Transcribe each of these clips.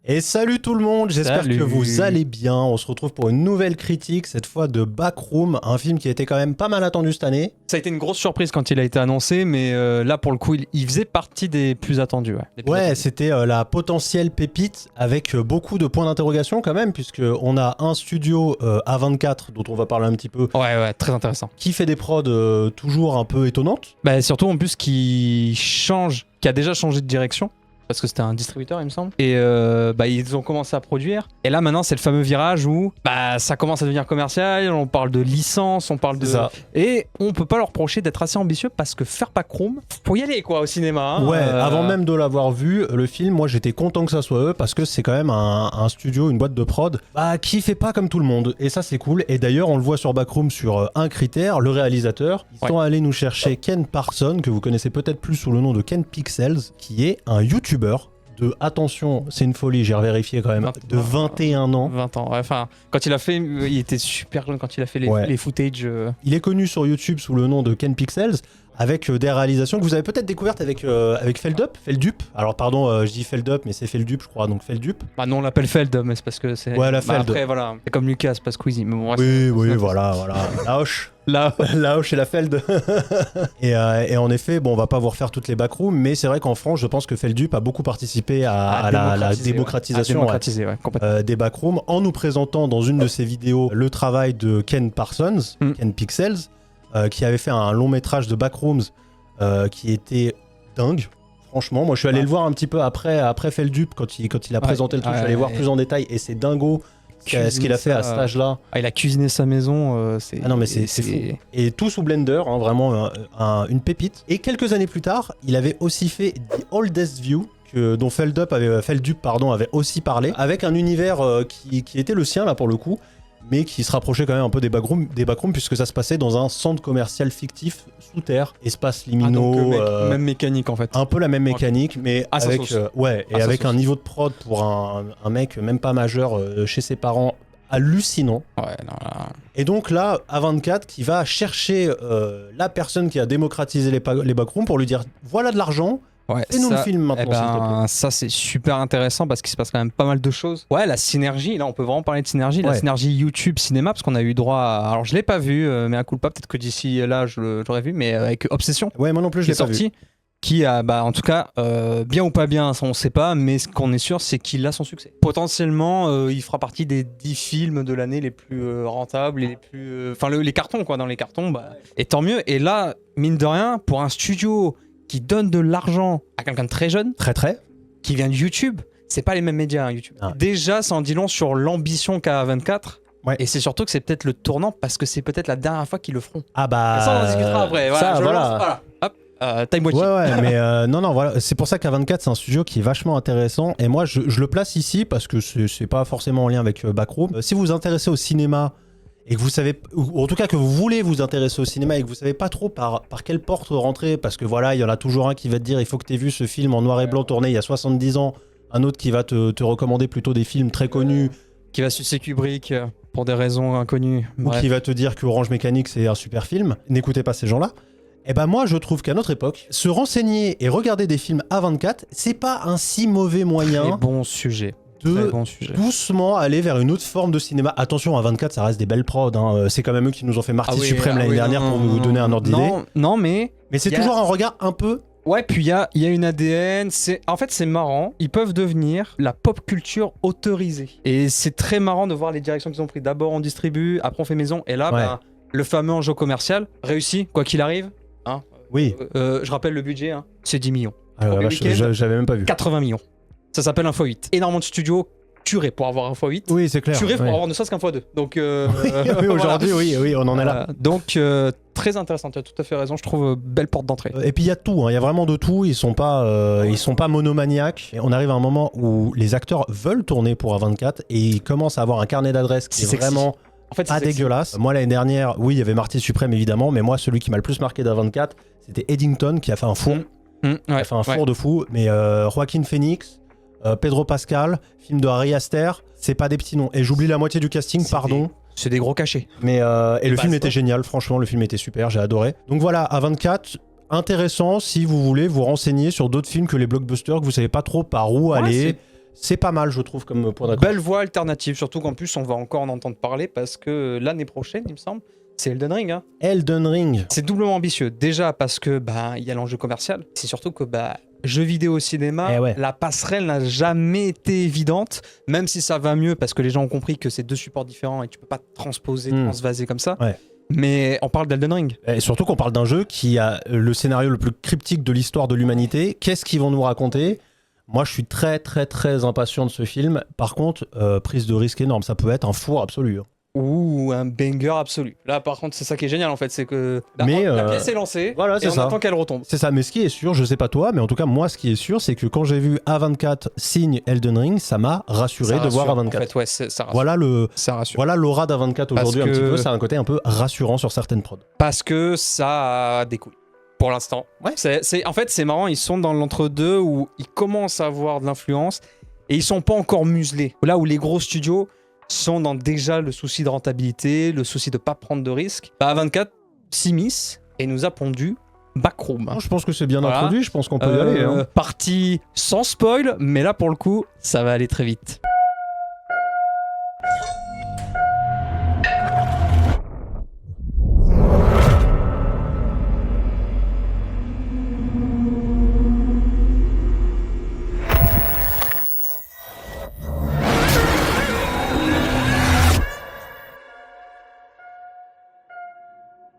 Et salut tout le monde, j'espère Salut. que vous allez bien. On se retrouve pour une nouvelle critique, cette fois de Backroom, un film qui a été quand même pas mal attendu cette année. Ça a été une grosse surprise quand il a été annoncé, mais là pour le coup, il faisait partie des plus attendus. Ouais, c'était la potentielle pépite avec beaucoup de points d'interrogation quand même, puisque on a un studio A24 dont on va parler un petit peu, Ouais, très intéressant. qui fait des prods toujours un peu étonnantes. Bah, surtout en plus qui a déjà changé de direction. Parce que c'était un distributeur, il me semble. Et ils ont commencé à produire. Et là, maintenant, c'est le fameux virage où ça commence à devenir commercial. On parle de licence, on parle de... Ça. Et on peut pas leur reprocher d'être assez ambitieux parce que faire Backroom, faut y aller quoi au cinéma. Hein. Ouais, avant même de l'avoir vu, le film, moi j'étais content que ça soit eux parce que c'est quand même un studio, une boîte de prod qui fait pas comme tout le monde. Et ça c'est cool. Et d'ailleurs, on le voit sur Backroom sur un critère, le réalisateur. Ils sont allés nous chercher Ken Parsons, que vous connaissez peut-être plus sous le nom de Ken Pixels, qui est un YouTuber de, attention, c'est une folie, j'ai revérifié quand même, de 21 ans. 20 ans, ouais, enfin, quand il a fait, il était super jeune quand il a fait les footage. Il est connu sur YouTube sous le nom de Ken Pixels, avec des réalisations que vous avez peut-être découvertes avec Feldup. Alors pardon, je dis Feldup, mais c'est Feldup, je crois, donc Feldup. Bah non, on l'appelle Feld, mais c'est parce que c'est... Ouais, la Feld. Après, voilà, c'est comme Lucas, c'est pas Squeezie. Mais bon, Oui, voilà. La hoche. La hoche et la Feld. et en effet, bon, on va pas vous refaire toutes les backrooms, mais c'est vrai qu'en France, je pense que Feldup a beaucoup participé à la démocratisation des backrooms, en nous présentant dans une de ses vidéos le travail de Ken Parsons, Ken Pixels, qui avait fait un long métrage de backrooms qui était dingue. Franchement, moi je suis allé le voir un petit peu après Feldup quand il a présenté le truc, je suis allé voir plus en détail et c'est dingo ce qu'il a fait à cet âge-là. Il a cuisiné sa maison, c'est... Ah non mais c'est fou. Et tout sous Blender, hein, vraiment une pépite. Et quelques années plus tard, il avait aussi fait The Oldest View, dont Feldup avait aussi parlé, avec un univers qui était le sien là pour le coup, mais qui se rapprochait quand même un peu des backrooms puisque ça se passait dans un centre commercial fictif sous terre, espace liminaux, même mécanique en fait. Un peu la même mécanique, mais avec un niveau de prod pour un mec même pas majeur chez ses parents hallucinant. Et donc là, A24 qui va chercher la personne qui a démocratisé les backrooms pour lui dire voilà de l'argent. Ouais, fais-nous le film maintenant, ça c'est super intéressant parce qu'il se passe quand même pas mal de choses. Ouais, la synergie, là on peut vraiment parler de synergie, la synergie YouTube-cinéma, parce qu'on a eu droit à... Alors je l'ai pas vu, mais à coup de pas, peut-être que d'ici là je l'aurais vu, mais avec Obsession. Ouais, moi non plus je l'ai pas vu. Qui a, en tout cas, bien ou pas bien, ça on sait pas, mais ce qu'on est sûr c'est qu'il a son succès. Potentiellement, il fera partie des 10 films de l'année les plus rentables et les plus... Enfin les cartons quoi, dans les cartons, et tant mieux. Et là, mine de rien, pour un studio qui donne de l'argent à quelqu'un de très jeune, qui vient de YouTube, c'est pas les mêmes médias, hein, YouTube. Déjà, ça en dit long sur l'ambition qu'a A24. Et c'est surtout que c'est peut-être le tournant parce que c'est peut-être la dernière fois qu'ils le feront. Ah bah. Et ça, on en discutera après. Voilà, Hop, time watching. Ouais, mais non, voilà. C'est pour ça qu'A24, c'est un studio qui est vachement intéressant. Et moi, je le place ici parce que c'est pas forcément en lien avec Backroom. Si vous vous intéressez au cinéma, et que vous savez, ou en tout cas que vous voulez vous intéresser au cinéma et que vous savez pas trop par quelle porte rentrer, parce que voilà, il y en a toujours un qui va te dire il faut que tu aies vu ce film en noir et blanc tourné il y a 70 ans, un autre qui va te recommander plutôt des films très connus. Qui va sucer Kubrick pour des raisons inconnues. Ou qui va te dire que Orange Mécanique c'est un super film. N'écoutez pas ces gens-là. Et ben moi je trouve qu'à notre époque, se renseigner et regarder des films A24, c'est pas un si mauvais moyen. Très bon sujet. Doucement aller vers une autre forme de cinéma. Attention, A24, ça reste des belles prods. Hein. C'est quand même eux qui nous ont fait Marty Suprême l'année dernière pour nous donner un ordre d'idée. Non, mais c'est toujours un regard un peu... Ouais, puis il y a une ADN. En fait, c'est marrant. Ils peuvent devenir la pop culture autorisée. Et c'est très marrant de voir les directions qu'ils ont prises. D'abord, on distribue, après on fait maison. Et là, le fameux enjeu commercial réussi, quoi qu'il arrive. Hein. Oui. Je rappelle le budget, hein. C'est 10 millions. J'avais même pas vu. 80 millions. Ça s'appelle un x8. Énormément de studios tués pour avoir un x8. Oui, c'est clair. Tués pour avoir ne serait-ce qu'un x2. Donc, oui, aujourd'hui, oui, on en est là. Donc, très intéressant. Tu as tout à fait raison. Je trouve belle porte d'entrée. Et puis, il y a tout. Il y a vraiment de tout. Ils sont pas monomaniaques. Et on arrive à un moment où les acteurs veulent tourner pour A24 et ils commencent à avoir un carnet d'adresses qui est vraiment... En fait, pas dégueulasse. Moi, l'année dernière, oui, il y avait Marty Suprême, évidemment. Mais moi, celui qui m'a le plus marqué d'A24, c'était Eddington qui a fait un four. Il a fait un four de fou. Mais Joaquin Phoenix... Pedro Pascal, film de Harry Aster, c'est pas des petits noms. Et j'oublie la moitié du casting, pardon. C'est des gros cachets. Mais et le film était génial, franchement, le film était super, j'ai adoré. Donc voilà, A24, intéressant si vous voulez vous renseigner sur d'autres films que les blockbusters, que vous savez pas trop par où aller. c'est pas mal, je trouve, comme point d'accroche. Belle voie alternative, surtout qu'en plus, on va encore en entendre parler parce que l'année prochaine, il me semble, c'est Elden Ring. Hein. Elden Ring. C'est doublement ambitieux. Déjà parce que il y a l'enjeu commercial. C'est surtout que jeux vidéo au cinéma, la passerelle n'a jamais été évidente, même si ça va mieux parce que les gens ont compris que c'est 2 supports différents et tu peux pas transposer, transvaser comme ça. Ouais. Mais on parle d'Elden Ring. Et surtout qu'on parle d'un jeu qui a le scénario le plus cryptique de l'histoire de l'humanité. Qu'est-ce qu'ils vont nous raconter ? Moi, je suis très, très, très impatient de ce film. Par contre, prise de risque énorme. Ça peut être un four absolu. Ou un banger absolu. Là, par contre, c'est ça qui est génial, en fait. C'est que la pièce est lancée et on attend qu'elle retombe. C'est ça. Mais ce qui est sûr, je sais pas toi, mais en tout cas, moi, ce qui est sûr, c'est que quand j'ai vu A24 signe Elden Ring, ça m'a rassuré de voir A24. En fait, ouais, ça rassure. Voilà l'aura d'A24 aujourd'hui, un petit peu. Ça a un côté un peu rassurant sur certaines prods. Parce que ça découle. Pour l'instant. Ouais. En fait, c'est marrant, ils sont dans l'entre-deux où ils commencent à avoir de l'influence et ils sont pas encore muselés. Là où les gros studios sont dans déjà le souci de rentabilité, le souci de pas prendre de risques. A24 s'immisce et nous a pondu Backroom. Je pense que c'est bien introduit, je pense qu'on peut y aller. Hein. Partie sans spoil, mais là pour le coup, ça va aller très vite.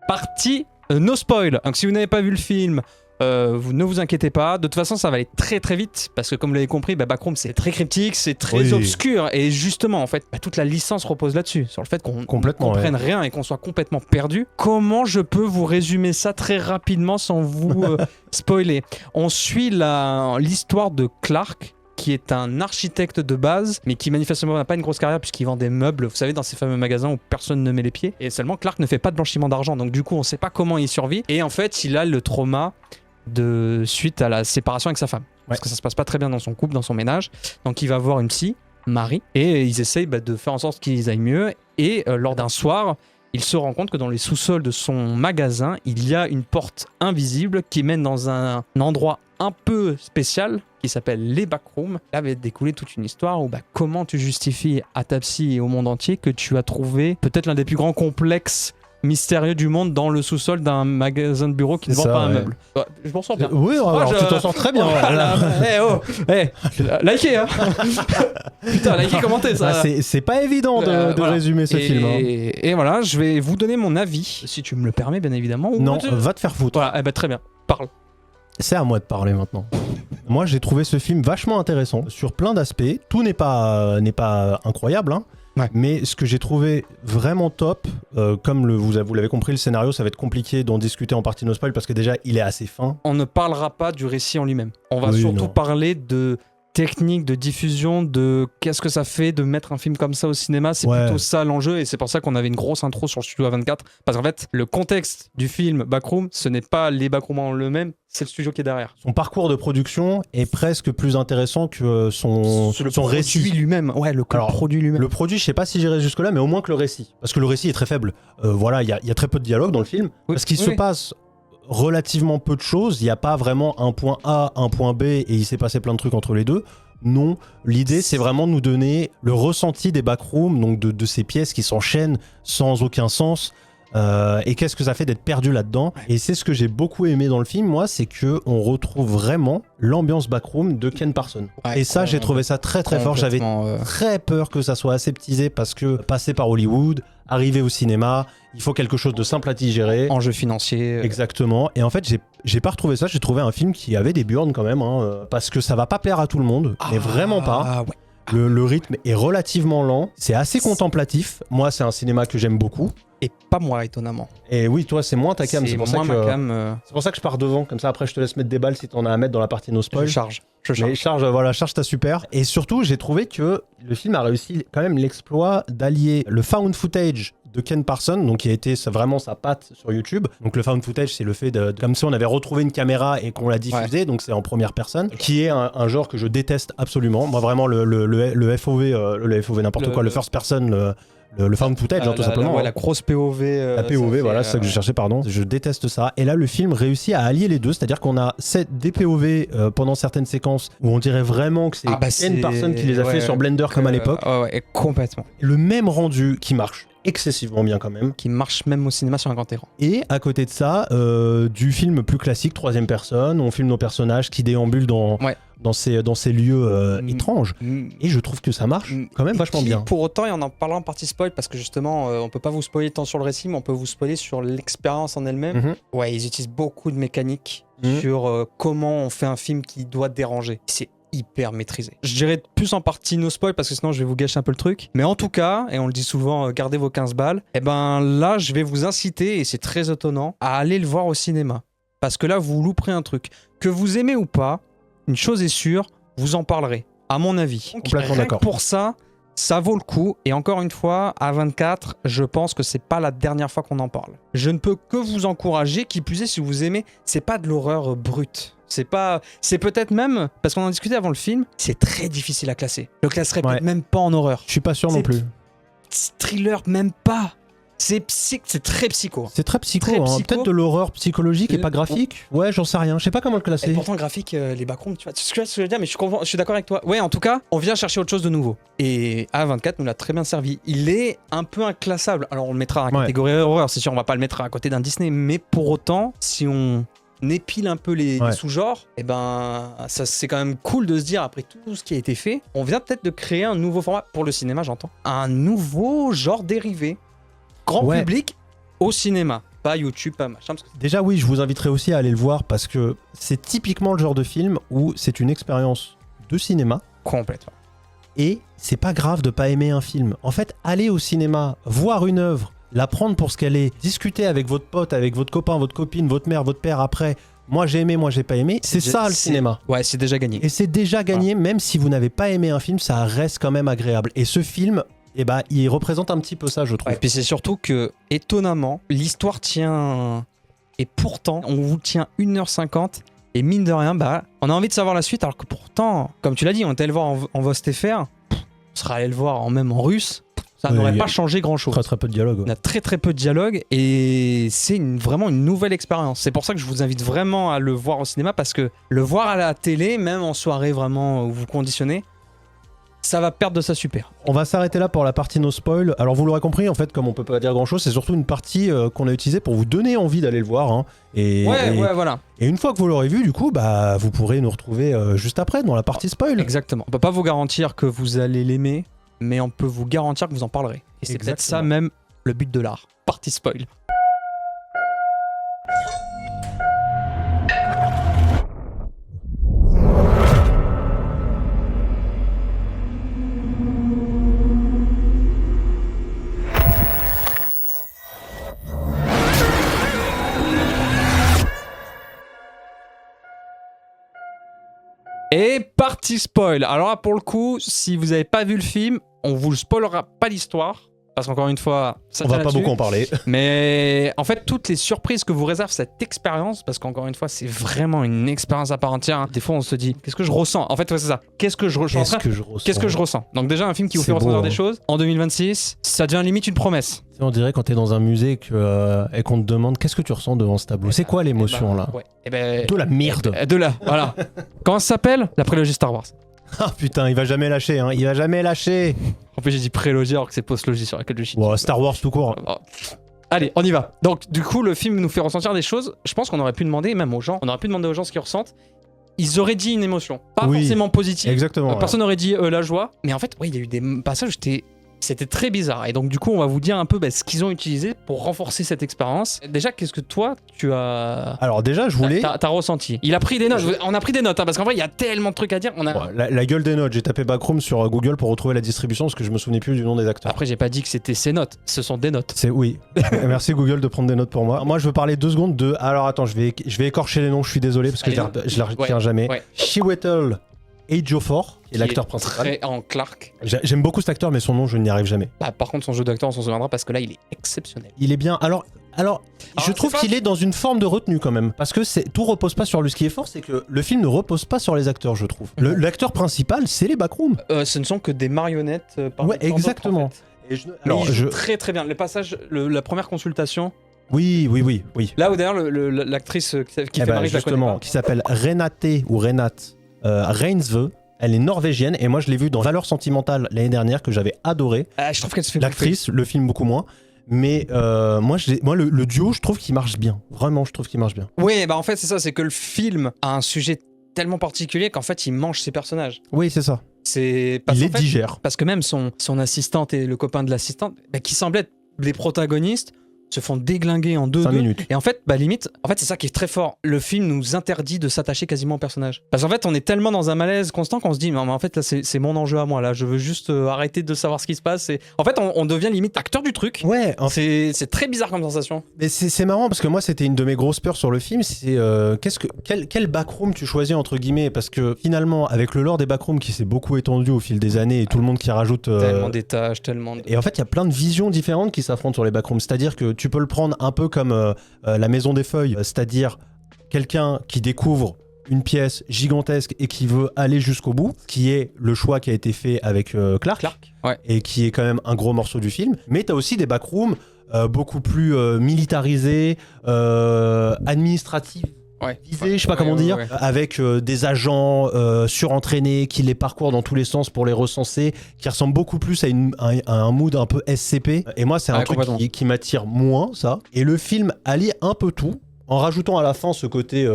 Partie no spoil. Donc si vous n'avez pas vu le film, vous ne vous inquiétez pas. De toute façon, ça va aller très très vite parce que comme vous l'avez compris, Backroom c'est très cryptique, c'est très obscur et justement en fait, toute la licence repose là-dessus, sur le fait qu'on ne comprenne rien et qu'on soit complètement perdu. Comment je peux vous résumer ça très rapidement sans vous spoiler ? On suit l'histoire de Clark, qui est un architecte de base, mais qui manifestement n'a pas une grosse carrière puisqu'il vend des meubles, vous savez, dans ces fameux magasins où personne ne met les pieds. Et seulement, Clark ne fait pas de blanchiment d'argent, donc du coup, on ne sait pas comment il survit. Et en fait, il a le trauma suite à la séparation avec sa femme. Parce que ça se passe pas très bien dans son couple, dans son ménage. Donc il va voir une psy, Marie, et ils essayent de faire en sorte qu'ils aillent mieux. Et lors d'un soir, il se rend compte que dans les sous-sols de son magasin, il y a une porte invisible qui mène dans un endroit un peu spécial qui s'appelle les Backrooms. Là va découler toute une histoire où comment tu justifies à ta psy et au monde entier que tu as trouvé peut-être l'un des plus grands complexes mystérieux du monde dans le sous-sol d'un magasin de bureau qui ne vend pas un meuble. Je m'en sors bien. Oui, tu t'en sors très bien. Likez, hein. Putain, likez, commentez ça. C'est pas évident de résumer ce film. Et voilà, je vais vous donner mon avis, si tu me le permets, bien évidemment. Non, va te faire foutre. Voilà, très bien, parle. C'est à moi de parler maintenant. Moi, j'ai trouvé ce film vachement intéressant sur plein d'aspects. Tout n'est pas incroyable, hein. Ouais. Mais ce que j'ai trouvé vraiment top, comme vous l'avez compris, le scénario, ça va être compliqué d'en discuter en partie no spoil parce que déjà, il est assez fin. On ne parlera pas du récit en lui-même. On va surtout parler de technique, de diffusion, de qu'est-ce que ça fait de mettre un film comme ça au cinéma. C'est plutôt ça l'enjeu et c'est pour ça qu'on avait une grosse intro sur le studio A24. Parce qu'en fait, le contexte du film Backroom, ce n'est pas les Backrooms en eux-mêmes, c'est le studio qui est derrière. Son parcours de production est presque plus intéressant que son récit lui-même. Ouais, le produit lui-même. Le produit, je sais pas si j'irai jusque-là, mais au moins que le récit. Parce que le récit est très faible. Voilà, il y a très peu de dialogue dans le film. Parce qu'il se passe relativement peu de choses. Il n'y a pas vraiment un point A, un point B, et il s'est passé plein de trucs entre les deux. Non, l'idée c'est vraiment de nous donner le ressenti des backrooms, donc de ces pièces qui s'enchaînent sans aucun sens. Et qu'est-ce que ça fait d'être perdu là-dedans. Et c'est ce que j'ai beaucoup aimé dans le film, moi, c'est qu'on retrouve vraiment l'ambiance backroom de Ken Parsons. Et ça, j'ai trouvé ça très très fort. J'avais très peur que ça soit aseptisé parce que passer par Hollywood, arriver au cinéma, il faut quelque chose de simple à digérer. Enjeu financier. Exactement. Et en fait, j'ai pas retrouvé ça. J'ai trouvé un film qui avait des burnes quand même, hein, parce que ça va pas plaire à tout le monde, mais vraiment pas. Ouais. Le rythme est relativement lent. C'est assez contemplatif. Moi, c'est un cinéma que j'aime beaucoup. Et pas moi, étonnamment. Et oui, toi, c'est moins ta cam. C'est pour ça que je pars devant. Comme ça, après, je te laisse mettre des balles si t'en as à mettre dans la partie no spoil. Je charge. Charge ta super. Et surtout, j'ai trouvé que le film a réussi quand même l'exploit d'allier le found footage de Ken Parsons, donc qui a été vraiment sa patte sur YouTube. Donc le found footage, c'est le fait comme si on avait retrouvé une caméra et qu'on l'a diffusée, donc c'est en première personne, qui est un genre que je déteste absolument. Moi vraiment le FOV, le FOV n'importe quoi, le first person, le found footage, tout simplement. La grosse POV. La POV, voilà, c'est ça que je cherchais, pardon. Je déteste ça. Et là, le film réussit à allier les deux, c'est-à-dire qu'on a des POV pendant certaines séquences où on dirait vraiment que c'est une personne qui les a fait sur Blender comme à l'époque. Ouais, complètement. Le même rendu qui marche excessivement bien quand même. Qui marche même au cinéma sur un grand écran. Et à côté de ça, du film plus classique, troisième personne, on filme nos personnages qui déambulent dans ces lieux étranges. Et je trouve que ça marche quand même vachement bien. Pour autant, et on en parlera en partie spoil, parce que justement, on peut pas vous spoiler tant sur le récit, mais on peut vous spoiler sur l'expérience en elle-même. Ouais, ils utilisent beaucoup de mécaniques sur comment on fait un film qui doit déranger. C'est hyper maîtrisé. Je dirais plus en partie no spoil parce que sinon je vais vous gâcher un peu le truc. Mais en tout cas, et on le dit souvent, gardez vos 15 balles. Et ben là, je vais vous inciter, et c'est très étonnant, à aller le voir au cinéma. Parce que là, vous louperez un truc. Que vous aimez ou pas, une chose est sûre, vous en parlerez. À mon avis. Complètement d'accord. Pour ça, ça vaut le coup. Et encore une fois, à 24, je pense que c'est pas la dernière fois qu'on en parle. Je ne peux que vous encourager, qui plus est, si vous aimez, c'est pas de l'horreur brute. C'est peut-être même, parce qu'on en discutait avant le film, c'est très difficile à classer. Je le classerais peut-être même pas en horreur. Je suis pas sûr non plus. Thriller, même pas. C'est très psycho. C'est très psycho. Peut-être de l'horreur psychologique et pas graphique. Ouais, j'en sais rien. Je sais pas comment le classer. Et pourtant, graphique, les backrooms, tu vois. Ce que je veux dire, mais je suis d'accord avec toi. Ouais, en tout cas, on vient chercher autre chose de nouveau. Et A24 nous l'a très bien servi. Il est un peu inclassable. Alors, on le mettra à la catégorie horreur, c'est sûr, on va pas le mettre à côté d'un Disney. Mais pour autant, si on épile un peu les sous-genres, et ben ça c'est quand même cool de se dire, après tout ce qui a été fait, on vient peut-être de créer un nouveau format pour le cinéma, j'entends. Un nouveau genre dérivé. Grand public au cinéma, pas YouTube, pas machin. Déjà oui, je vous inviterai aussi à aller le voir parce que c'est typiquement le genre de film où c'est une expérience de cinéma. Complètement. Et c'est pas grave de pas aimer un film. En fait, aller au cinéma, voir une œuvre, la prendre pour ce qu'elle est, discuter avec votre pote, avec votre copain, votre copine, votre mère, votre père après, moi j'ai aimé, moi j'ai pas aimé, c'est ça le cinéma. Ouais, c'est déjà gagné. Et c'est déjà gagné, même si vous n'avez pas aimé un film, ça reste quand même agréable. Et ce film, eh ben, il représente un petit peu ça, je trouve. Et puis c'est surtout que, étonnamment, l'histoire tient... Et pourtant, on vous tient 1h50, et mine de rien, bah, on a envie de savoir la suite, alors que pourtant, comme tu l'as dit, on était allé le voir en VosTFR, on serait allé le voir même en russe, ça n'aurait pas changé grand-chose. Très peu de dialogue. On a très peu de dialogue, et c'est vraiment une nouvelle expérience. C'est pour ça que je vous invite vraiment à le voir au cinéma, parce que le voir à la télé, même en soirée vraiment où vous conditionnez, ça va perdre de sa super. On va s'arrêter là pour la partie no spoil. Alors vous l'aurez compris, en fait, comme on peut pas dire grand chose, c'est surtout une partie qu'on a utilisée pour vous donner envie d'aller le voir. Hein. Voilà. Et une fois que vous l'aurez vu, du coup, bah, vous pourrez nous retrouver juste après dans la partie spoil. Exactement. On peut pas vous garantir que vous allez l'aimer, mais on peut vous garantir que vous en parlerez. Et c'est peut-être ça même le but de l'art. Partie spoil. Et partie spoil. Alors là, pour le coup, si vous n'avez pas vu le film, on vous spoilera pas l'histoire. Parce qu'encore une fois, ça on va pas beaucoup en parler. Mais en fait, toutes les surprises que vous réserve cette expérience, parce qu'encore une fois, c'est vraiment une expérience à part entière. Des fois, on se dit, qu'est-ce que je ressens? En fait, ouais, c'est ça. Qu'est-ce que je ressens? Qu'est-ce que je ressens? Donc déjà, un film qui vous fait ressentir des choses. En 2026, ça devient limite une promesse. On dirait quand t'es dans un musée et qu'on te demande qu'est-ce que tu ressens devant ce tableau. C'est quoi l'émotion là? De la merde. Voilà. Comment ça s'appelle? La prélogie Star Wars. Ah putain, il va jamais lâcher, hein. Il va jamais lâcher. En plus, j'ai dit prélogie alors que c'est postlogie sur laquelle je suis. Bon, Star Wars tout court. Allez, on y va. Donc, du coup, le film nous fait ressentir des choses. Je pense qu'on aurait pu demander, même aux gens, ce qu'ils ressentent. Ils auraient dit une émotion, pas forcément positive. Exactement. Personne n'aurait dit la joie. Mais en fait, il y a eu des passages où c'était très bizarre. Et donc, du coup, on va vous dire un peu ce qu'ils ont utilisé pour renforcer cette expérience. Déjà, qu'est-ce que toi, tu as... Alors déjà, je voulais... T'as ressenti. Il a pris des notes. On a pris des notes, hein, parce qu'en vrai, il y a tellement de trucs à dire. La gueule des notes. J'ai tapé Backroom sur Google pour retrouver la distribution, parce que je me souvenais plus du nom des acteurs. Après, j'ai pas dit que c'était ses notes. Ce sont des notes. Oui. Merci Google de prendre des notes pour moi. Moi, je veux parler 2 secondes de... Alors attends, je vais écorcher les noms, je suis désolé, parce que je la retiens jamais. Chiwetel Ejiofor, qui est l'acteur principal. En Clark. J'aime beaucoup cet acteur, mais son nom, je n'y arrive jamais. Par contre, son jeu d'acteur, on s'en souviendra parce que là, il est exceptionnel. Il est bien. Alors je trouve qu'il est dans une forme de retenue quand même. Parce que tout repose pas sur lui. Ce qui est fort, c'est que le film ne repose pas sur les acteurs, je trouve. L'acteur principal, c'est les backrooms. Ce ne sont que des marionnettes. Ouais, exactement. Alors, très très bien. Le passage, la première consultation. Oui. Là où d'ailleurs l'actrice qui fait Marie, justement, qui s'appelle Renate Reinsve. Elle est norvégienne et moi je l'ai vue dans Valeurs sentimentales l'année dernière que j'avais adoré. Je trouve qu'elle se fait l'actrice, le film beaucoup moins. Mais moi le duo, je trouve qu'il marche bien. Vraiment, je trouve qu'il marche bien. Oui, bah en fait c'est ça, c'est que le film a un sujet tellement particulier qu'en fait il mange ses personnages. Oui, c'est ça. Il les digère. Parce que même son assistante et le copain de l'assistante, qui semblaient être les protagonistes, se font déglinguer en 2 minutes. Et en fait, limite, c'est ça qui est très fort. Le film nous interdit de s'attacher quasiment au personnage. Parce qu'en fait, on est tellement dans un malaise constant qu'on se dit, mais en fait, là, c'est mon enjeu à moi. Là, je veux juste arrêter de savoir ce qui se passe. Et... En fait, on devient limite acteur du truc. Ouais. C'est très bizarre comme sensation. Mais c'est marrant parce que moi, c'était une de mes grosses peurs sur le film. C'est quel backroom tu choisis entre guillemets, parce que finalement, avec le lore des backrooms qui s'est beaucoup étendu au fil des années et tout le monde qui rajoute tellement d'étages, tellement. Et en fait, il y a plein de visions différentes qui s'affrontent sur les backrooms. C'est-à-dire que tu peux le prendre un peu comme la Maison des Feuilles, c'est-à-dire quelqu'un qui découvre une pièce gigantesque et qui veut aller jusqu'au bout, qui est le choix qui a été fait avec Clark. Ouais. Et qui est quand même un gros morceau du film. Mais tu as aussi des backrooms beaucoup plus militarisés, administratifs. Je sais pas comment dire, avec des agents surentraînés qui les parcourent dans tous les sens pour les recenser, qui ressemblent beaucoup plus à un mood un peu SCP. Et moi, c'est un truc qui m'attire moins, ça. Et le film allie un peu tout, en rajoutant à la fin ce côté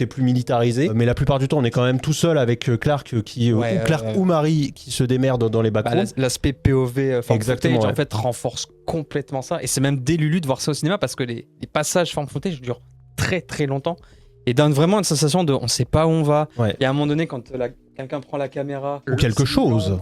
plus militarisé. Mais la plupart du temps, on est quand même tout seul avec Clark ou Marie qui se démerde dans les backrooms. L'aspect POV exactement, en fait renforce complètement ça. Et c'est même délulu de voir ça au cinéma parce que les passages forme footage durent très très longtemps et donne vraiment une sensation de on sait pas où on va. Et à un moment donné, quand quelqu'un prend la caméra ou quelque chose,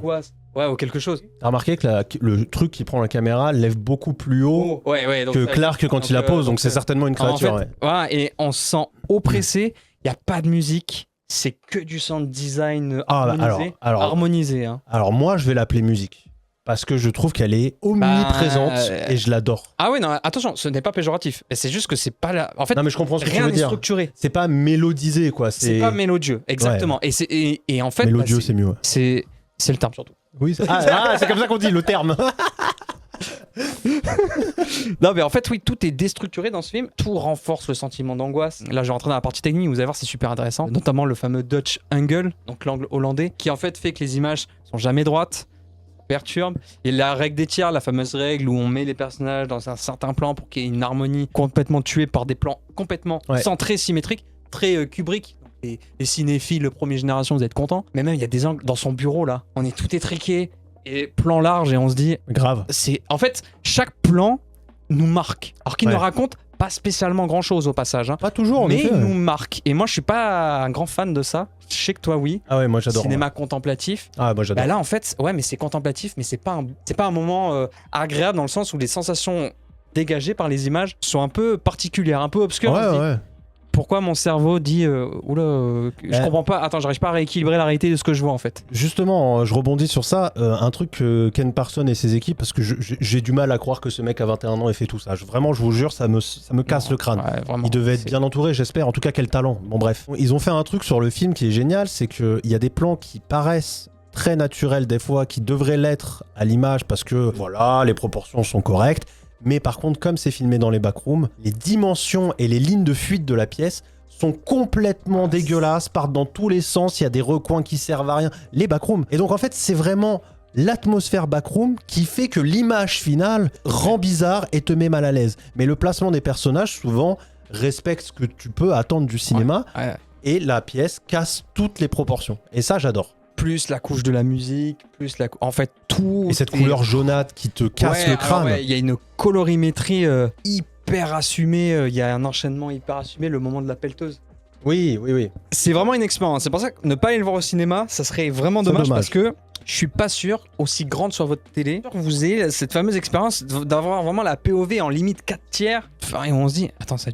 ou quelque chose. T'as remarqué que le truc qui prend la caméra lève beaucoup plus haut que Clark quand il la pose, donc c'est certainement une créature. En fait, et on se sent oppressé. Il y a pas de musique, c'est que du sound design harmonisé. Alors moi, je vais l'appeler musique. Parce que je trouve qu'elle est omniprésente et je l'adore. Ah ouais, non, attention, ce n'est pas péjoratif. C'est juste que c'est pas la... En fait, non, mais je comprends ce que tu veux dire. Rien n'est structuré. C'est pas mélodisé, quoi. C'est pas mélodieux, exactement. Ouais. Et en fait... Mélodieux, c'est mieux. C'est le terme, surtout. Oui, c'est comme ça qu'on dit, le terme. Non, mais en fait, oui, tout est déstructuré dans ce film. Tout renforce le sentiment d'angoisse. Là, je vais rentrer dans la partie technique. Vous allez voir, c'est super intéressant. Notamment le fameux Dutch angle, donc l'angle hollandais, qui en fait fait que les images sont jamais droites, perturbe. Et la règle des tiers, la fameuse règle où on met les personnages dans un certain plan pour qu'il y ait une harmonie complètement tuée par des plans complètement centrés, symétriques, très Kubrick. Les cinéphiles de première génération, vous êtes contents. Mais même, il y a des angles dans son bureau, là. On est tout étriqué et plan large et on se dit... Grave. En fait, chaque plan nous marque. Alors qu'il ne raconte pas spécialement grand-chose au passage. Pas toujours, mais il nous marque. Et moi, je suis pas un grand fan de ça. Je sais que toi, oui. Ah ouais, moi j'adore. Cinéma contemplatif. Ah, moi j'adore. Là, en fait, mais c'est contemplatif, mais c'est pas un moment agréable dans le sens où les sensations dégagées par les images sont un peu particulières, un peu obscures. Ouais. Pourquoi mon cerveau dit je comprends pas, attends, j'arrive pas à rééquilibrer la réalité de ce que je vois en fait. Justement, je rebondis sur ça, un truc que Ken Parson et ses équipes, parce que j'ai du mal à croire que ce mec à 21 ans ait fait tout ça. Vraiment, je vous jure, ça me casse le crâne. Vraiment, il devait être bien entouré, j'espère. En tout cas, quel talent. Bon, bref. Ils ont fait un truc sur le film qui est génial, c'est qu'il y a des plans qui paraissent très naturels des fois, qui devraient l'être à l'image parce que voilà, les proportions sont correctes. Mais par contre, comme c'est filmé dans les backrooms, les dimensions et les lignes de fuite de la pièce sont complètement dégueulasses, partent dans tous les sens, il y a des recoins qui servent à rien. Les backrooms. Et donc en fait, c'est vraiment l'atmosphère backroom qui fait que l'image finale rend bizarre et te met mal à l'aise. Mais le placement des personnages, souvent, respecte ce que tu peux attendre du cinéma. Et la pièce casse toutes les proportions. Et ça, j'adore. Plus la couche de la musique, en fait tout. Et cette couleur jaunâtre qui te casse le crâne. Il y a une colorimétrie hyper assumée, il y a un enchaînement hyper assumé, le moment de la pelleteuse. Oui. C'est vraiment une expérience. C'est pour ça que ne pas aller le voir au cinéma, ça serait vraiment dommage parce que je suis pas sûr, aussi grande sur votre télé, que vous ayez cette fameuse expérience d'avoir vraiment la POV en limite 4 tiers. Enfin, et on se dit, attends, c'est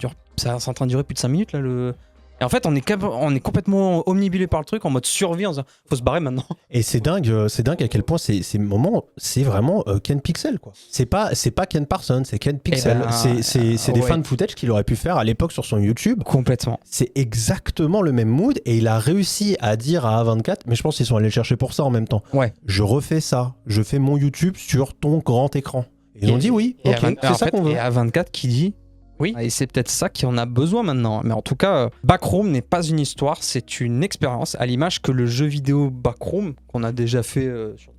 en train de durer plus de 5 minutes là le. Et en fait, on est complètement omnibulé par le truc en mode survie, en disant faut se barrer maintenant. Et c'est dingue à quel point ces moments, c'est vraiment Ken Pixel, quoi. C'est pas Ken Parsons, c'est Ken Pixel. C'est des fan footage qu'il aurait pu faire à l'époque sur son YouTube. Complètement. C'est exactement le même mood et il a réussi à dire à A24, mais je pense qu'ils sont allés le chercher pour ça en même temps. Ouais. Je refais ça, je fais mon YouTube sur ton grand écran. Et ils ont dit oui, ok, c'est ça qu'on veut. Et A24 qui dit oui, et c'est peut-être ça qui en a besoin maintenant. Mais en tout cas, Backroom n'est pas une histoire, c'est une expérience, à l'image que le jeu vidéo Backroom, qu'on a déjà fait...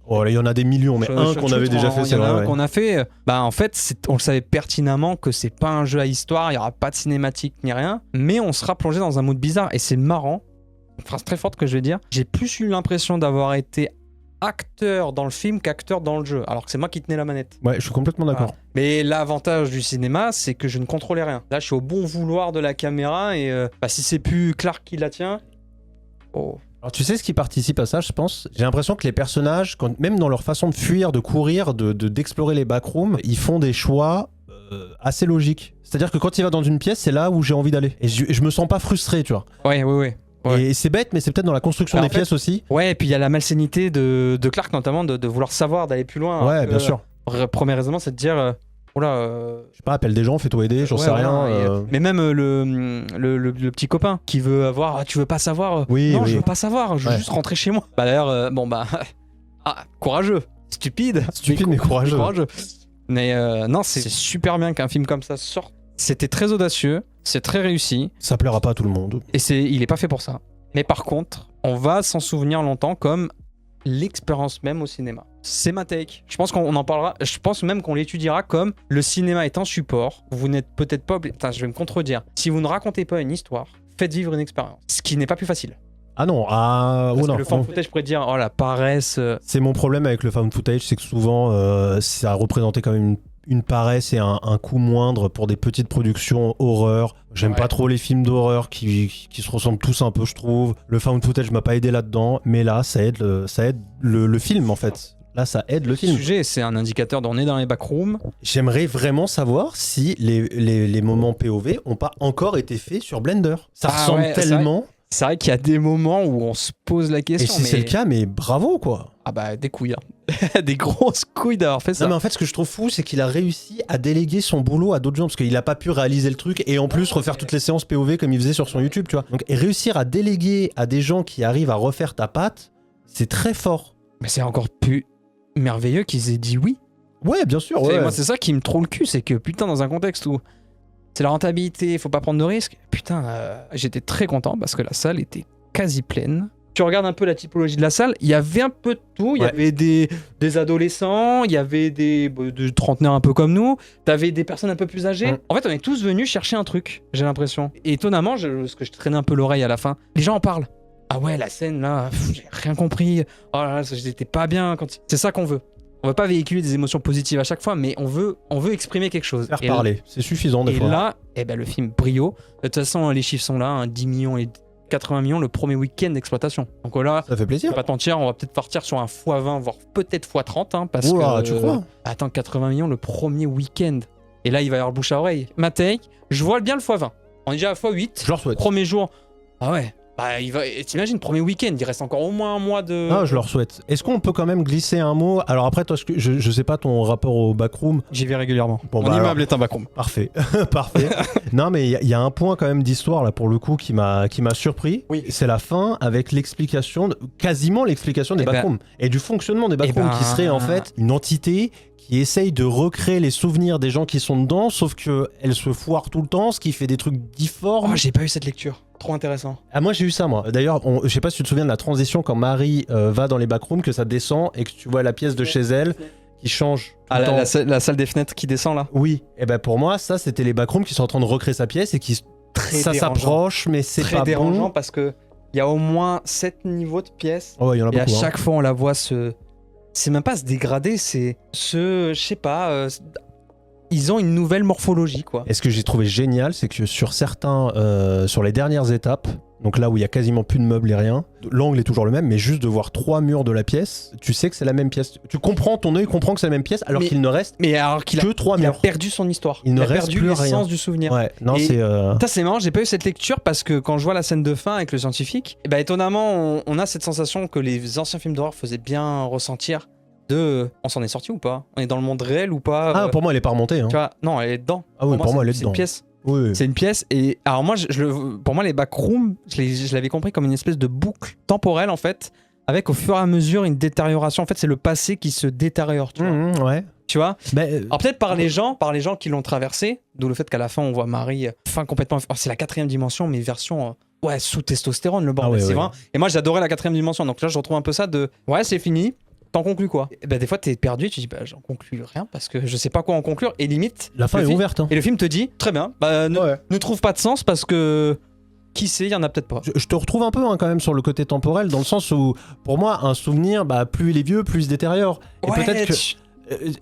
Oh, il y en a des millions, mais un qu'on avait déjà fait, c'est vrai. Un qu'on a fait, en fait, on le savait pertinemment que c'est pas un jeu à histoire, il n'y aura pas de cinématique ni rien, mais on sera plongé dans un mood bizarre, et c'est marrant, une phrase très forte que je vais dire, j'ai plus eu l'impression d'avoir été acteur dans le film qu'acteur dans le jeu, alors que c'est moi qui tenais la manette. Ouais, je suis complètement d'accord. Voilà. Mais l'avantage du cinéma, c'est que je ne contrôlais rien. Là, je suis au bon vouloir de la caméra et si c'est plus Clark qui la tient... Oh. Alors tu sais ce qui participe à ça, je pense. J'ai l'impression que les personnages, même dans leur façon de fuir, de courir, d'explorer les backrooms, ils font des choix assez logiques. C'est-à-dire que quand il va dans une pièce, c'est là où j'ai envie d'aller. Et je me sens pas frustré, tu vois. Ouais. Et c'est bête, mais c'est peut-être dans la construction des pièces aussi. Ouais, et puis il y a la malsénité de Clark notamment, de vouloir savoir, d'aller plus loin. Ouais, bien sûr. Premier raisonnement, c'est de dire... je sais pas, appelle des gens, fais-toi aider, j'en sais rien. Mais même le petit copain qui veut avoir... Ah, tu veux pas savoir Non, je veux pas savoir, je veux juste rentrer chez moi. D'ailleurs, courageux. Stupide mais courageux. Mais non, c'est super bien qu'un film comme ça sorte. C'était très audacieux, c'est très réussi. Ça plaira pas à tout le monde. Et il est pas fait pour ça. Mais par contre, on va s'en souvenir longtemps comme l'expérience même au cinéma. C'est ma take. Je pense qu'on en parlera. Je pense même qu'on l'étudiera comme le cinéma est un support. Vous n'êtes peut-être pas... Putain, je vais me contredire. Si vous ne racontez pas une histoire, faites vivre une expérience. Ce qui n'est pas plus facile. Ah non, le found footage, je pourrais dire, oh la paresse. C'est mon problème avec le found footage, c'est que souvent, ça a représenté quand même une paresse et un coût moindre pour des petites productions horreur. J'aime pas trop les films d'horreur qui se ressemblent tous un peu, je trouve. Le found footage m'a pas aidé là-dedans, mais là, ça aide le film, en fait. Là, ça aide le film. Le sujet, c'est un indicateur d'on est dans les backrooms. J'aimerais vraiment savoir si les moments POV ont pas encore été faits sur Blender. Ça ressemble tellement... C'est vrai qu'il y a des moments où on se pose la question. Et si c'est le cas, mais bravo, quoi. Ah bah, des couilles. Des grosses couilles d'avoir fait ça. Non, mais en fait, ce que je trouve fou, c'est qu'il a réussi à déléguer son boulot à d'autres gens, parce qu'il a pas pu réaliser le truc et en plus refaire toutes les séances POV comme il faisait sur son YouTube, tu vois. Donc, et réussir à déléguer à des gens qui arrivent à refaire ta patte, c'est très fort. Mais c'est encore plus merveilleux qu'ils aient dit oui. Ouais, bien sûr. Ouais. Moi, c'est ça qui me trouve le cul, c'est que putain, dans un contexte où c'est la rentabilité, faut pas prendre de risques. Putain, j'étais très content parce que la salle était quasi pleine. Tu regardes un peu la typologie de la salle, il y avait un peu de tout. Il y avait des adolescents, il y avait des trentenaires un peu comme nous, t'avais des personnes un peu plus âgées. En fait, on est tous venus chercher un truc, j'ai l'impression. Et étonnamment, parce que je traînais un peu l'oreille à la fin, les gens en parlent. Ah ouais, la scène là, j'ai rien compris. Oh là là, j'étais pas bien. C'est ça qu'on veut. On veut pas véhiculer des émotions positives à chaque fois, mais on veut exprimer quelque chose. Faire parler, c'est suffisant des fois. Et là, le film brio. De toute façon, les chiffres sont là, 10 millions et 80 millions le premier week-end d'exploitation. Donc là, ça fait plaisir. Je vais pas te mentir, on va peut-être partir sur un x20, voire peut-être x30, parce que... tu crois ? Attends, 80 millions le premier week-end. Et là, il va y avoir le bouche à oreille. Ma take, je vois bien le x20. On est déjà à x8. Je leur souhaite. Premier jour. Ah ouais. T'imagines, premier week-end, il reste encore au moins un mois de... Ah, je leur souhaite. Est-ce qu'on peut quand même glisser un mot ? Alors après, toi, je sais pas ton rapport au backroom. J'y vais régulièrement. Mon immeuble est un backroom. Parfait. Parfait. Non, mais il y a un point quand même d'histoire, là, pour le coup, qui m'a surpris. Oui. C'est la fin avec l'explication, quasiment l'explication des backrooms. Et du fonctionnement des backrooms, qui serait en fait une entité qui essaye de recréer les souvenirs des gens qui sont dedans, sauf qu'elle se foire tout le temps, ce qui fait des trucs difformes. Oh, j'ai pas eu cette lecture. Trop intéressant. Ah, moi j'ai eu ça, moi. D'ailleurs, je sais pas si tu te souviens de la transition quand Marie va dans les backrooms, que ça descend et que tu vois la pièce de chez elle qui change. La salle des fenêtres qui descend là. Oui. Et ben pour moi, ça c'était les backrooms qui sont en train de recréer sa pièce et qui ça s'approche, mais c'est pas dérangeant bon. Parce que il y a au moins 7 niveaux de pièces. Oh, y en a et beaucoup, à chaque fois on la voit c'est même pas se dégrader, c'est je sais pas. Ils ont une nouvelle morphologie, quoi. Et ce que j'ai trouvé génial, c'est que sur les dernières étapes, donc là où il y a quasiment plus de meubles et rien. L'angle est toujours le même, mais juste de voir 3 murs de la pièce, tu sais que c'est la même pièce. Tu comprends, ton œil comprend que c'est la même pièce, alors qu'il ne reste que 3 murs. Il a perdu son histoire. Il ne reste perdu plus l'essence rien du souvenir. Ouais, non, c'est marrant, j'ai pas eu cette lecture parce que quand je vois la scène de fin avec le scientifique, bah, étonnamment, on a cette sensation que les anciens films d'horreur faisaient bien ressentir de on s'en est sorti ou pas? On est dans le monde réel ou pas? Ah, pour moi, elle est pas remontée. Hein. Tu vois, non, elle est dedans. Ah oui, pour moi, elle est dedans. C'est une pièce. Oui. C'est une pièce. Et alors, moi, pour moi, les backrooms, je l'avais compris comme une espèce de boucle temporelle, en fait, avec au fur et à mesure une détérioration. En fait, c'est le passé qui se détériore. Tu vois. Ouais. Tu vois, alors peut-être par les gens qui l'ont traversé, d'où le fait qu'à la fin on voit Marie complètement. C'est la 4e dimension, mais version sous testostérone, le bordel. C'est vrai. Et moi j'adorais la 4e dimension, donc là je retrouve un peu ça de c'est fini. T'en conclus quoi? Et des fois t'es perdu, tu dis j'en conclus rien parce que je sais pas quoi en conclure et limite la fin est ouverte. Hein. Et le film te dit très bien, ne trouve pas de sens parce que qui sait, il y en a peut-être pas. Je te retrouve un peu quand même sur le côté temporel dans le sens où pour moi un souvenir, plus il est vieux, plus il se détériore. Et peut-être que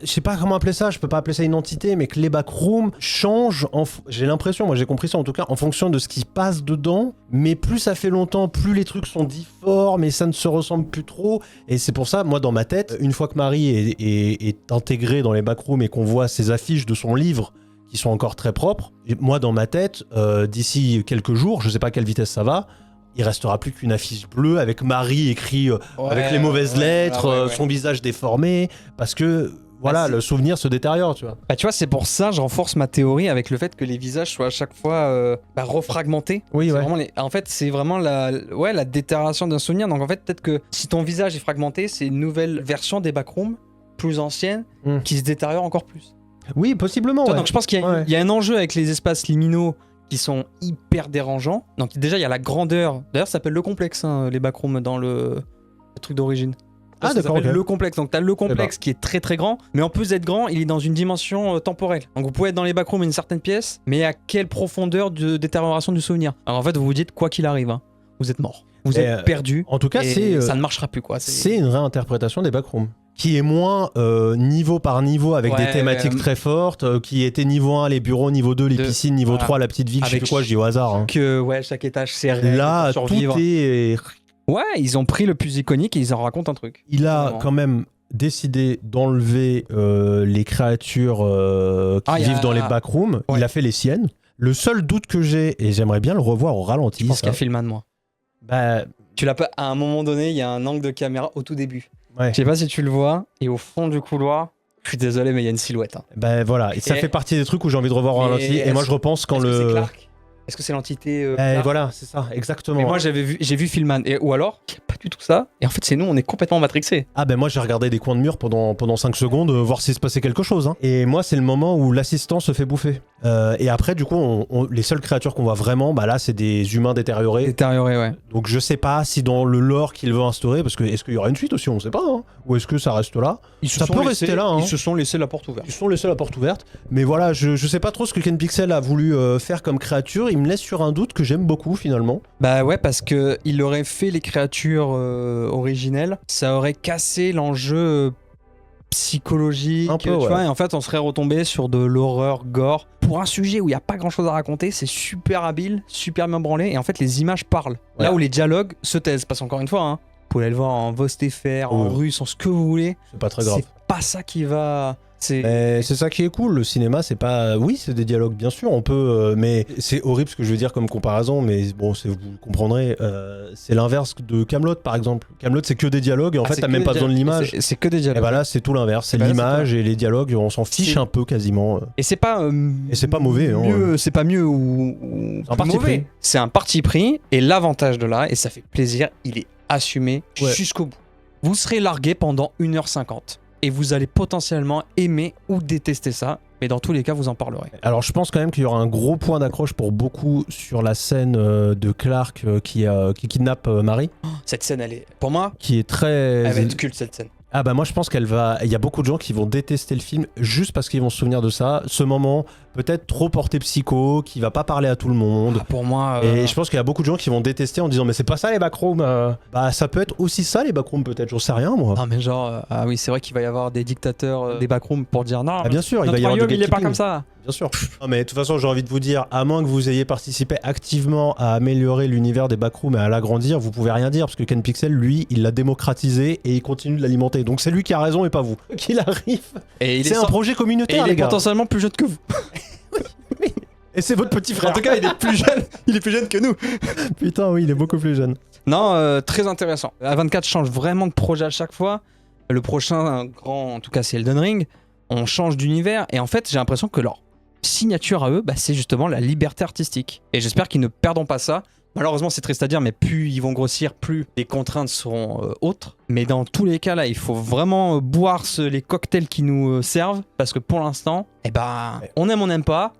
je sais pas comment appeler ça, je peux pas appeler ça une entité, mais que les backrooms changent, j'ai l'impression, moi j'ai compris ça en tout cas, en fonction de ce qui passe dedans, mais plus ça fait longtemps, plus les trucs sont difformes et ça ne se ressemble plus trop, et c'est pour ça, moi dans ma tête, une fois que Marie est intégrée dans les backrooms et qu'on voit ces affiches de son livre qui sont encore très propres, moi dans ma tête, d'ici quelques jours, je sais pas à quelle vitesse ça va, il restera plus qu'une affiche bleue avec Marie écrit avec les mauvaises lettres, son visage déformé, parce que le souvenir se détériore, tu vois. Tu vois, c'est pour ça je renforce ma théorie avec le fait que les visages soient à chaque fois refragmentés. Oui, ouais. En fait, c'est vraiment la détérioration d'un souvenir. Donc en fait, peut-être que si ton visage est fragmenté, c'est une nouvelle version des backrooms, plus ancienne, qui se détériore encore plus. Oui, possiblement. Donc je pense qu'il y a un enjeu avec les espaces liminaux qui sont hyper dérangeants. Donc déjà, il y a la grandeur. D'ailleurs, ça s'appelle le complexe, les backrooms dans le truc d'origine. Ah d'accord, ça s'appelle le complexe. Donc t'as le complexe qui est très très grand, mais en plus d'être grand, il est dans une dimension temporelle. Donc vous pouvez être dans les backrooms une certaine pièce, mais à quelle profondeur de détérioration du souvenir? Alors en fait, vous vous dites, quoi qu'il arrive, vous êtes mort. Vous êtes perdu. En tout cas, ça ne marchera plus, quoi. C'est une réinterprétation des backrooms qui est moins niveau par niveau avec des thématiques très fortes, qui était niveau 1 les bureaux, niveau 2 les piscines, niveau 3 la petite ville, je sais plus quoi, je dis au hasard. Hein. Chaque étage serré. Là, tout est... Ouais, ils ont pris le plus iconique et ils en racontent un truc. Il a quand même décidé d'enlever les créatures qui vivent dans les backrooms. Ouais. Il a fait les siennes. Le seul doute que j'ai, et j'aimerais bien le revoir au ralenti... Je pense qu'il y a Filman, moi. Tu l'as pas... À un moment donné, il y a un angle de caméra au tout début. Ouais. Je sais pas si tu le vois, et au fond du couloir, je suis désolé, mais il y a une silhouette. Hein. Voilà, et ça fait partie des trucs où j'ai envie de revoir au ralenti, et moi je repense quand le... C'est Clark. Est-ce que c'est l'entité voilà, c'est ça, exactement. Et moi j'ai vu Filman, ou alors, il n'y a pas du tout ça, et en fait c'est nous, on est complètement matrixés. Moi j'ai regardé des coins de mur pendant 5 secondes, voir s'il se passait quelque chose. Hein. Et moi c'est le moment où l'assistant se fait bouffer. Et après du coup, les seules créatures qu'on voit vraiment, là c'est des humains détériorés. Détériorés, ouais. Donc je sais pas si dans le lore qu'il veut instaurer, parce que est-ce qu'il y aura une suite aussi, on sait pas, hein. Ou est-ce que ça reste là? Ça peut rester là. Hein. Ils se sont laissés la porte ouverte. Ils se sont laissés la porte ouverte. Mais voilà, je sais pas trop ce que Ken Pixel a voulu faire comme créature, il me laisse sur un doute que j'aime beaucoup finalement. Ouais, parce que il aurait fait les créatures originelles, ça aurait cassé l'enjeu psychologique, un peu, tu vois, et en fait on serait retombé sur de l'horreur gore. Pour un sujet où il n'y a pas grand chose à raconter, c'est super habile, super bien branlé, et en fait les images parlent. Ouais. Là où les dialogues se taisent, parce qu'encore une fois, vous pouvez aller le voir en VosTFR, en russe, en ce que vous voulez. C'est pas très grave. C'est pas ça qui va... C'est ça qui est cool, le cinéma c'est pas... Oui c'est des dialogues bien sûr, on peut... mais c'est horrible ce que je veux dire comme comparaison, mais bon vous comprendrez, c'est l'inverse de Kaamelott par exemple. Kaamelott c'est que des dialogues et en fait t'as même pas besoin de l'image. C'est que des dialogues. Et là c'est tout l'inverse, c'est l'image et les dialogues, on s'en fiche un peu quasiment. Et c'est pas... c'est pas mauvais. C'est pas mieux ou c'est un parti pris. C'est un parti pris et l'avantage de là, et ça fait plaisir, il est assumé jusqu'au bout. Vous serez largué pendant 1h50. Et vous allez potentiellement aimer ou détester ça, mais dans tous les cas, vous en parlerez. Alors je pense quand même qu'il y aura un gros point d'accroche pour beaucoup sur la scène de Clark qui kidnappe Marie. Cette scène, elle est, pour moi, qui est très... Elle va être culte, cette scène. Moi je pense qu'elle va... Il y a beaucoup de gens qui vont détester le film juste parce qu'ils vont se souvenir de ça. Ce moment peut-être trop porté psycho, qui va pas parler à tout le monde. Pour moi... Et je pense qu'il y a beaucoup de gens qui vont détester en disant mais c'est pas ça les backrooms. Ça peut être aussi ça les backrooms peut-être, j'en sais rien moi. Non mais genre, oui c'est vrai qu'il va y avoir des dictateurs des backrooms pour dire non, bien sûr, il va y avoir il est pas comme ça. Bien sûr. Non, mais de toute façon, j'ai envie de vous dire, à moins que vous ayez participé activement à améliorer l'univers des backrooms et à l'agrandir, vous pouvez rien dire parce que Ken Pixel, lui, il l'a démocratisé et il continue de l'alimenter. Donc c'est lui qui a raison et pas vous. Qu'il arrive. C'est un projet communautaire, les gars. Il est potentiellement plus jeune que vous. Oui. Et c'est votre petit frère. En tout cas, il est plus jeune. Il est plus jeune que nous. Putain, oui, il est beaucoup plus jeune. Non, très intéressant. A24 change vraiment de projet à chaque fois. Le prochain grand, en tout cas, c'est Elden Ring. On change d'univers et en fait, j'ai l'impression que leur signature à eux, c'est justement la liberté artistique. Et j'espère qu'ils ne perdront pas ça. Malheureusement, c'est triste à dire, mais plus ils vont grossir, plus les contraintes seront autres. Mais dans tous les cas, là, il faut vraiment boire les cocktails qui nous servent, parce que pour l'instant, on aime, on n'aime pas.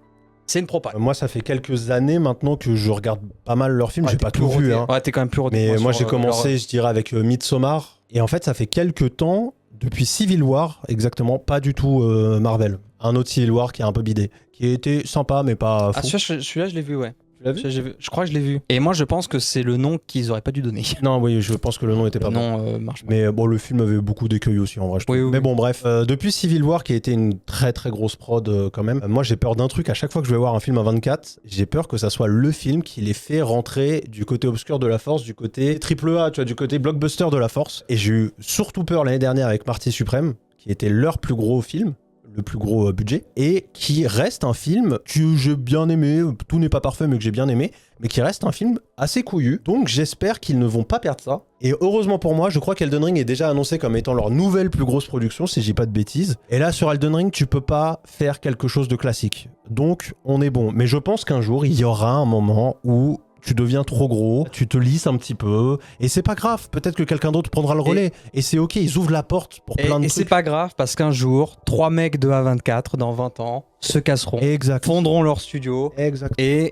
C'est une propale. Moi, ça fait quelques années maintenant que je regarde pas mal leurs films. J'ai pas tout vu. Hein. Ouais, t'es quand même plus rodé. Mais moi, j'ai commencé, je dirais, avec Midsommar. Et en fait, ça fait quelques temps, depuis Civil War, exactement, pas du tout Marvel. Un autre Civil War qui est un peu bidé, qui était sympa, mais pas fou. Ah, celui-là, je l'ai vu, ouais. Tu l'as vu ? Je crois que je l'ai vu. Et moi, je pense que c'est le nom qu'ils auraient pas dû donner. Non, oui, je pense que le nom était pas bon. Marche pas. Mais bon, le film avait beaucoup d'écueils aussi, en vrai, je trouve. Oui. Mais bon, bref. Depuis Civil War, qui a été une très très grosse prod quand même, moi j'ai peur d'un truc. À chaque fois que je vais voir un film à 24, j'ai peur que ça soit le film qui les fait rentrer du côté obscur de la force, du côté AAA, tu vois, du côté blockbuster de la force. Et j'ai eu surtout peur l'année dernière avec Marty Supreme, qui était leur plus gros film, le plus gros budget, et qui reste un film que j'ai bien aimé, tout n'est pas parfait mais que j'ai bien aimé, mais qui reste un film assez couillu. Donc j'espère qu'ils ne vont pas perdre ça. Et heureusement pour moi, je crois qu'Elden Ring est déjà annoncé comme étant leur nouvelle plus grosse production, si je dis pas de bêtises. Et là sur Elden Ring, tu peux pas faire quelque chose de classique. Donc on est bon. Mais je pense qu'un jour, il y aura un moment où tu deviens trop gros, tu te lisses un petit peu, et c'est pas grave, peut-être que quelqu'un d'autre prendra le relais, et c'est ok, ils ouvrent la porte pour plein de trucs. Et c'est pas grave, parce qu'un jour, 3 mecs de A24, dans 20 ans, se casseront, fondront leur studio, et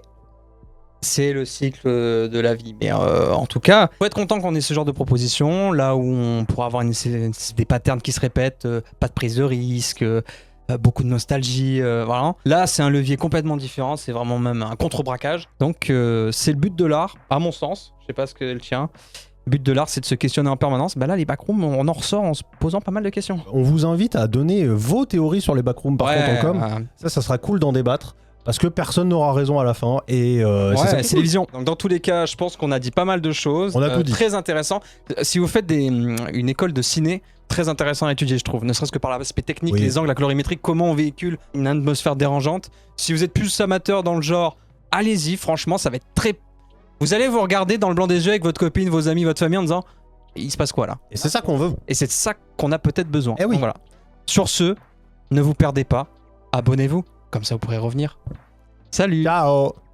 c'est le cycle de la vie. Mais en tout cas, faut être content qu'on ait ce genre de proposition, là où on pourra avoir des patterns qui se répètent, pas de prise de risque, beaucoup de nostalgie, voilà. Là, c'est un levier complètement différent, c'est vraiment même un contre-braquage. Donc, c'est le but de l'art, à mon sens. Je sais pas ce que le tien. Le but de l'art, c'est de se questionner en permanence. Là, les backrooms, on en ressort en se posant pas mal de questions. On vous invite à donner vos théories sur les backrooms par contre en com. Ça sera cool d'en débattre. Parce que personne n'aura raison à la fin. Et c'est les visions. Donc, dans tous les cas, je pense qu'on a dit pas mal de choses. On a tout dit. Très intéressant. Si vous faites une école de ciné, très intéressant à étudier, je trouve. Ne serait-ce que par l'aspect technique, les angles, la colorimétrie, comment on véhicule une atmosphère dérangeante. Si vous êtes plus amateur dans le genre, allez-y. Franchement, ça va être très... Vous allez vous regarder dans le blanc des yeux avec votre copine, vos amis, votre famille en disant, il se passe quoi là ? Et c'est ça qu'on veut. Et c'est ça qu'on a peut-être besoin. Eh oui. Donc, voilà. Sur ce, ne vous perdez pas. Abonnez-vous. Comme ça, vous pourrez revenir. Salut. Ciao.